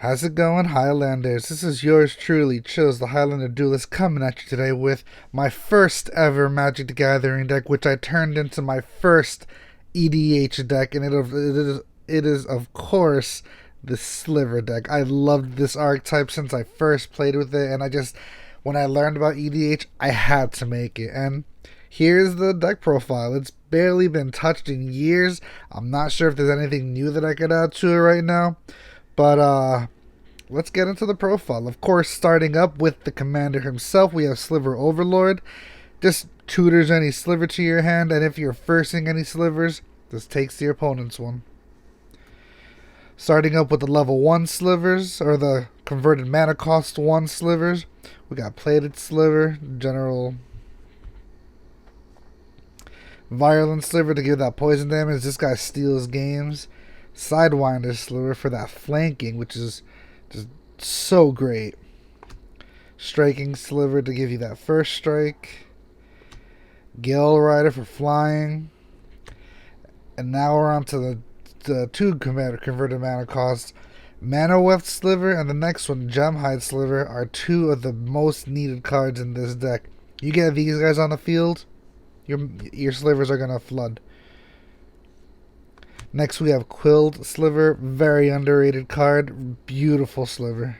How's it going, Highlanders? This is yours truly, Chills the Highlander Duelist, coming at you today with my first ever Magic the Gathering deck, which I turned into my first EDH deck, and it is of course the Sliver deck. I loved this archetype since I first played with it, and when I learned about EDH, I had to make it. And here's the deck profile. It's barely been touched in years. I'm not sure if there's anything new that I could add to it right now. But let's get into the profile. Of course, starting up with the commander himself, we have Sliver Overlord. Just tutors any sliver to your hand, and if you're forcing any slivers, just takes the opponent's one. Starting up with the level 1 slivers, or the converted mana cost 1 slivers, we got Plated Sliver, General Virulent Sliver to give that poison damage. This guy steals games. Sidewinder Sliver for that flanking, which is just so great. Striking Sliver to give you that first strike. Gale Rider for flying. And now we're on to the two converted mana costs. Mana Weft Sliver and the next one, Gemhide Sliver, are two of the most needed cards in this deck. You get these guys on the field, your slivers are going to flood. Next we have Quilled Sliver, very underrated card, beautiful sliver.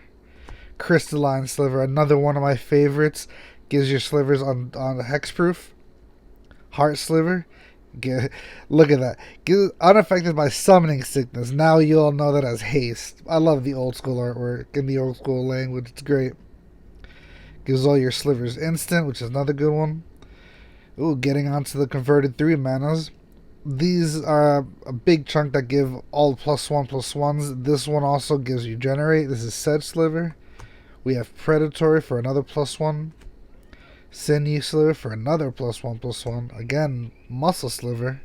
Crystalline Sliver, another one of my favorites, gives your slivers on hexproof. Heart Sliver, look at that, unaffected by summoning sickness. Now you all know that as haste. I love the old school artwork in the old school language, it's great. Gives all your slivers instant, which is another good one. Ooh, getting onto the converted 3 manas. These are a big chunk that give all +1/+1s. This one also gives you Generate. This is Sedge Sliver. We have Predatory for another +1. Sinew Sliver for another +1/+1. Again, Muscle Sliver.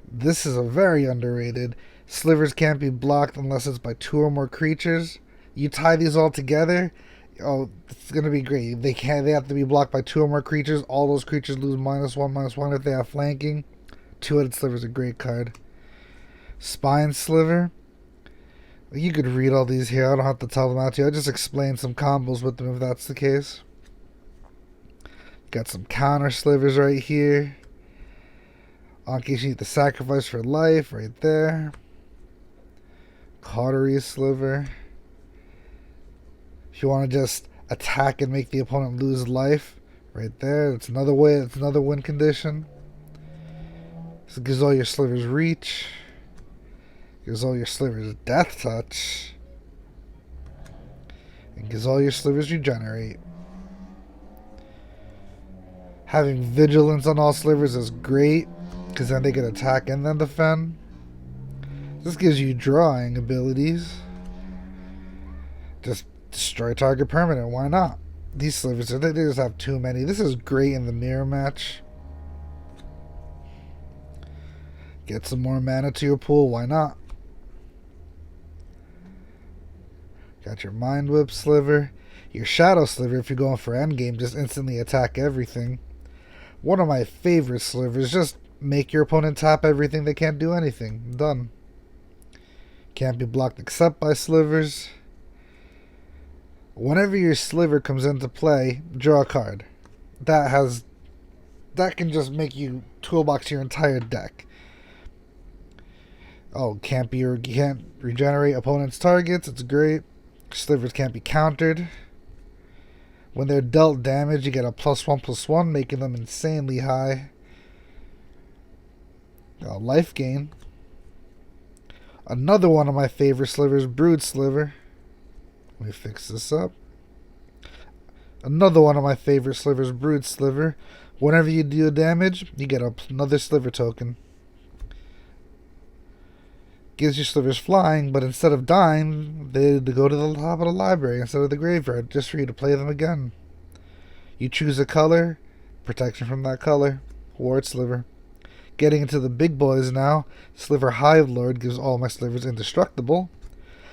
This is a very underrated. Slivers can't be blocked unless it's by 2 or more creatures. You tie these all together. Oh, it's gonna be great. They have to be blocked by 2 or more creatures. All those creatures lose -1/-1 if they have flanking. Two-headed Sliver is a great card. Spine Sliver. You could read all these here. I don't have to tell them out to you. I'll just explain some combos with them if that's the case. Got some counter slivers right here. In case you need to sacrifice for life, right there. Cautery Sliver. If you want to just attack and make the opponent lose life, right there. It's another way. It's another win condition. So it gives all your slivers reach. Gives all your slivers death touch. And gives all your slivers regenerate. Having vigilance on all slivers is great, because then they can attack and then defend. This gives you drawing abilities. Just destroy target permanent, why not? These slivers, they just have too many. This is great in the mirror match. Get some more mana to your pool, why not? Got your Mind Whip Sliver. Your Shadow Sliver, if you're going for endgame, just instantly attack everything. One of my favorite slivers, just make your opponent tap everything, they can't do anything. Done. Can't be blocked except by slivers. Whenever your sliver comes into play, draw a card. That can just make you toolbox your entire deck. Oh, can't regenerate opponent's targets. It's great. Slivers can't be countered. When they're dealt damage, you get a +1/+1, making them insanely high. Life gain. Another one of my favorite slivers, Brood Sliver. Let me fix this up. Another one of my favorite slivers, Brood Sliver. Whenever you deal damage, you get another sliver token. Gives your slivers flying, but instead of dying, they go to the top of the library instead of the graveyard, just for you to play them again. You choose a color, protection from that color, Ward Sliver. Getting into the big boys now, Sliver Hive Lord gives all my slivers indestructible.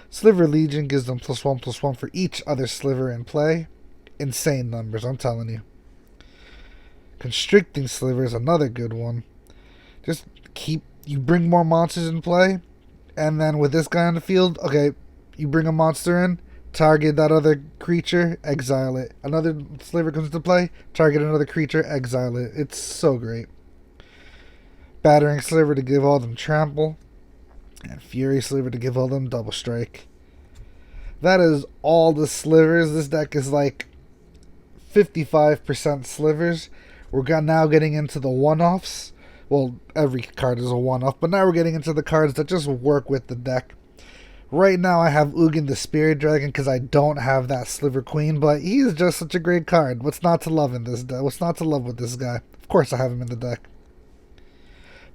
Sliver Legion gives them +1/+1 for each other sliver in play. Insane numbers, I'm telling you. Constricting Sliver is another good one. You bring more monsters in play, and then with this guy on the field, okay, You bring a monster in, target that other creature, exile it. Another sliver comes into play, target another creature, exile it. It's so great. Battering Sliver to give all them trample, and Fury Sliver to give all them double strike. That is all the slivers. This deck is like 55% slivers. We're now getting into the one-offs. Well, every card is a one-off, but now we're getting into the cards that just work with the deck. Right now I have Ugin the Spirit Dragon because I don't have that Sliver Queen, but he's just such a great card. What's not to love in this deck? What's not to love with this guy? Of course I have him in the deck.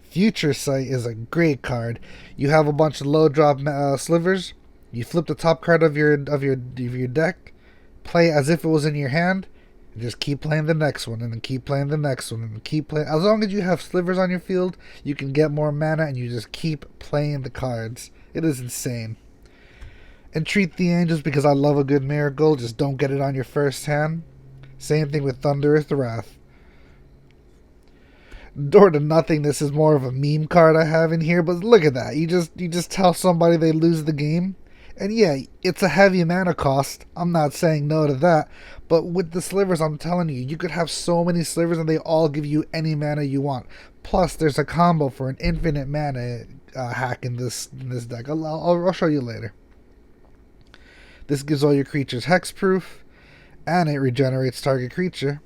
Future Sight is a great card. You have a bunch of low drop slivers. You flip the top card of your deck, play as if it was in your hand, and just keep playing the next one, and then keep playing the next one, and keep playing. As long as you have slivers on your field, you can get more mana, and you just keep playing the cards. It is insane. Entreat the Angels because I love a good miracle. Just don't get it on your first hand. Same thing with Thunderous Wrath. Door to Nothing, this is more of a meme card I have in here, but look at that. You just tell somebody they lose the game. And yeah, it's a heavy mana cost. I'm not saying no to that. But with the slivers, I'm telling you, you could have so many slivers and they all give you any mana you want. Plus, there's a combo for an infinite mana hack in this deck. I'll show you later. This gives all your creatures hexproof, and it regenerates target creature.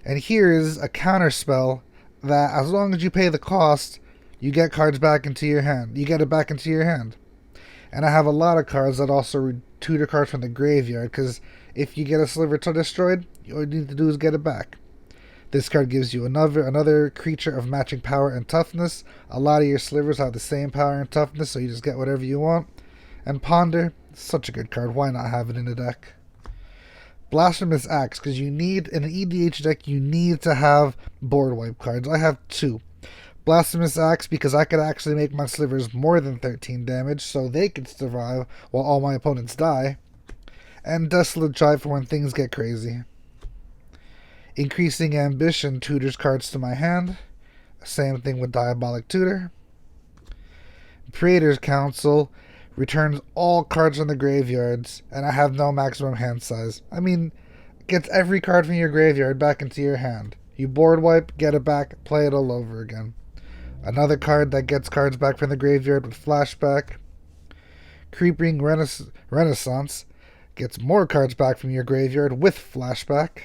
And here is a counter spell that, as long as you pay the cost, you get cards back into your hand. You get it back into your hand. And I have a lot of cards that also tutor cards from the graveyard, because if you get a Sliver destroyed, all you need to do is get it back. This card gives you another creature of matching power and toughness. A lot of your Slivers have the same power and toughness, so you just get whatever you want. And Ponder, such a good card. Why not have it in the deck? Blasphemous Axe, because you need, in an EDH deck, you need to have board wipe cards. I have 2. Blasphemous Axe, because I could actually make my slivers more than 13 damage, so they could survive while all my opponents die. And Desolate Drive for when things get crazy. Increasing Ambition tutors cards to my hand. Same thing with Diabolic Tutor. Creator's Council returns all cards from the graveyards, and I have no maximum hand size. I mean, gets every card from your graveyard back into your hand. You board wipe, get it back, play it all over again. Another card that gets cards back from the graveyard with flashback. Creeping Renaissance gets more cards back from your graveyard with flashback.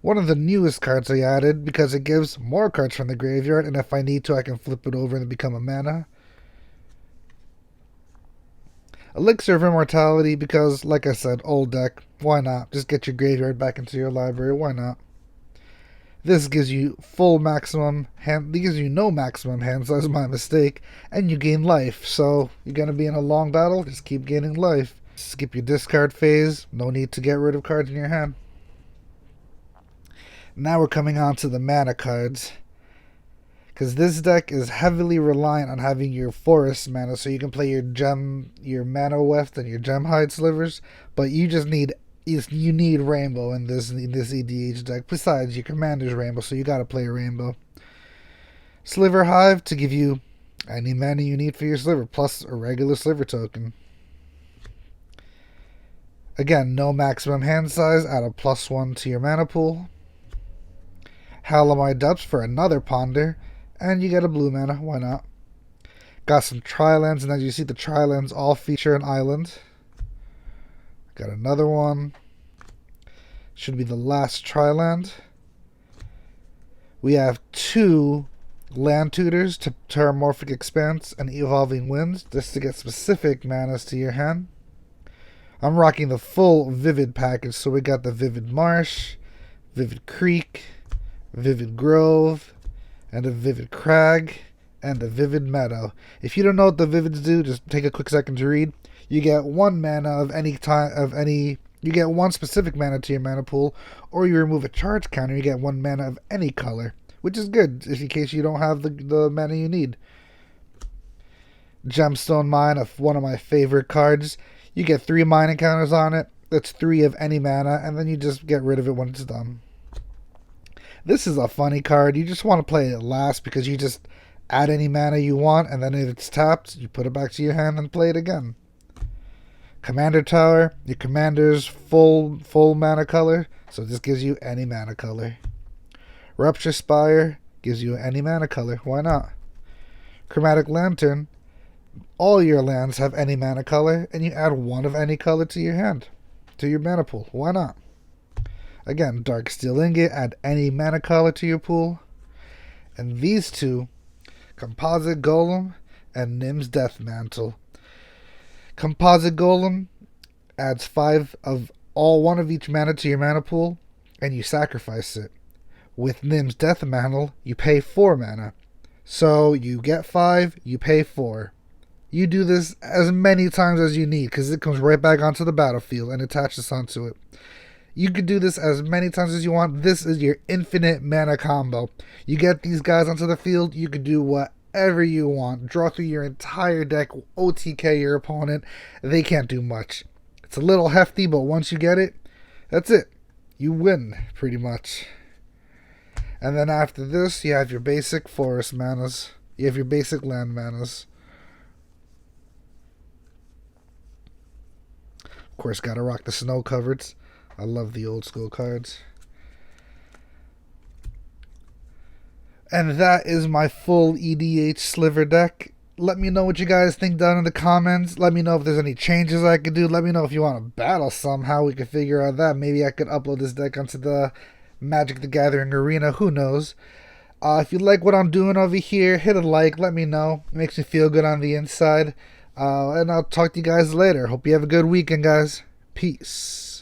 One of the newest cards I added because it gives more cards from the graveyard, and if I need to I can flip it over and become a mana. Elixir of Immortality because, like I said, old deck. Why not? Just get your graveyard back into your library. Why not? This gives you no maximum hand size, my mistake, and you gain life. So you're going to be in a long battle, just keep gaining life. Skip your discard phase. No need to get rid of cards in your hand. Now we're coming on to the mana cards, because this deck is heavily reliant on having your forest mana, so you can play your mana weft and your gem hide slivers, but you need rainbow in this EDH deck. Besides, your commander's rainbow, so you gotta play a rainbow. Sliver Hive to give you any mana you need for your sliver, plus a regular sliver token. Again, no maximum hand size, add a +1 to your mana pool. Halamai Depths for another Ponder, and you get a blue mana, why not? Got some Tri-Lands, and as you see, the Tri-Lands all feature an island. Got another one. Should be the last Tri-Land. We have 2 land tutors to Terramorphic Expanse and Evolving Winds, just to get specific manas to your hand. I'm rocking the full Vivid package, so we got the Vivid Marsh, Vivid Creek, Vivid Grove, and a Vivid Crag, and a Vivid Meadow. If you don't know what the Vivids do, just take a quick second to read. You get 1 mana of any you get 1 specific mana to your mana pool, or you remove a charge counter, you get 1 mana of any color, which is good in case you don't have the mana you need. Gemstone Mine, one of my favorite cards. You get 3 mine encounters on it. That's 3 of any mana, and then you just get rid of it when it's done. This is a funny card. You just want to play it last because you just add any mana you want, and then if it's tapped, you put it back to your hand and play it again. Commander Tower, your commander's full mana color, so this gives you any mana color. Rupture Spire gives you any mana color, why not? Chromatic Lantern, all your lands have any mana color, and you add one of any color to your hand, to your mana pool, why not? Again, Dark Steel Ingot, add any mana color to your pool. And these two, Composite Golem and Nim's Death Mantle. Composite Golem adds 5 of one of each mana to your mana pool, and you sacrifice it. With Nim's Death Mantle, you pay 4 mana. So you get 5, you pay 4. You do this as many times as you need, because it comes right back onto the battlefield and attaches onto it. You could do this as many times as you want. This is your infinite mana combo. You get these guys onto the field, you could do whatever you want. Draw through your entire deck, OTK your opponent. They can't do much. It's a little hefty, but once you get it, that's it. You win, pretty much. And then after this, you have your basic forest manas. You have your basic land manas. Of course, gotta rock the snow covereds. I love the old school cards. And that is my full EDH Sliver deck. Let me know what you guys think down in the comments. Let me know if there's any changes I could do. Let me know if you want to battle somehow. We could figure out that. Maybe I could upload this deck onto the Magic the Gathering arena. Who knows? If you like what I'm doing over here, hit a like. Let me know. It makes me feel good on the inside. And I'll talk to you guys later. Hope you have a good weekend, guys. Peace.